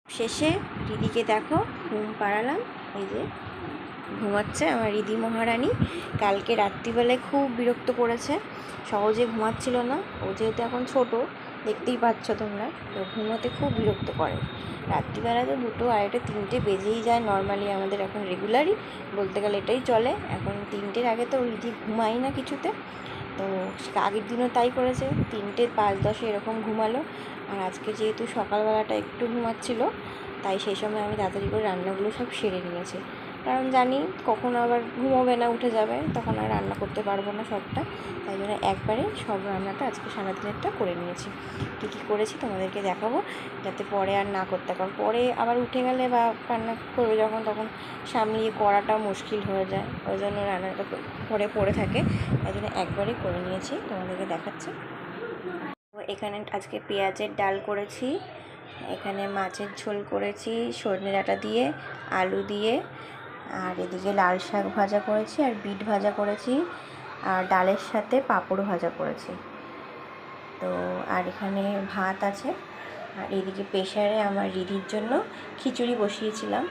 শেষে রিদিকে দেখো ঘুম পাড়ালাম, এই যে ঘুমাচ্ছে আমার রিদি মহারানী। কালকে রাত্রিবেলায় খুব বিরক্ত করেছে, সহজে ঘুমাচ্ছিল না। ও যেহেতু এখন ছোট, দেখতেই পাচ্ছ তোমরা, তো ঘুমোতে খুব বিরক্ত করে। রাত্রিবেলা তো 2, 2:30, 3টে বেজেই যায় নর্মালি, আমাদের এখন রেগুলারই বলতে গেলে এটাই চলে। এখন 3টের আগে তো রিদি ঘুমাই না কিছুতে। তো আগের দিনও তাই করেছে, 3টে 5-10 এরকম ঘুমালো। আর আজকে যেহেতু সকালবেলাটা একটু ঘুমাচ্ছিল, তাই সেই সময় আমি তাড়াতাড়ি করে রান্নাগুলো সব সেরে নিয়েছি, কারণ জানি কখন আবার ঘুমোবে না, উঠে যাবে, তখন আর রান্না করতে পারবো না সবটা। তাই জন্য একবারে সব রান্নাটা আজকে সারাদিনেরটা করে নিয়েছি। কী কী করেছি তোমাদেরকে দেখাবো, যাতে পরে আর না করতে, কারণ পরে আবার উঠে গেলে বা রান্না করবে যখন, তখন সামলিয়ে করাটা মুশকিল হয়ে যায়। ওই জন্য রান্নাটা পড়ে থাকে, তাই জন্য একবারেই করে নিয়েছি, তোমাদেরকে দেখাচ্ছি। এখানে আজকে পেঁয়াজের ডাল করেছি, এখানে মাছের ঝোল করেছি সজনে ডাঁটা দিয়ে, আলু দিয়ে, আর এদিকে লাল শাক ভাজা করেছি, আর বিট ভাজা করেছি, আর ডালের সাথে পাঁপড় ভাজা করেছি। তো আর এখানে ভাত আছে, আর এদিকে প্রেসারে আমার রিদির জন্য খিচুড়ি বসিয়েছিলাম।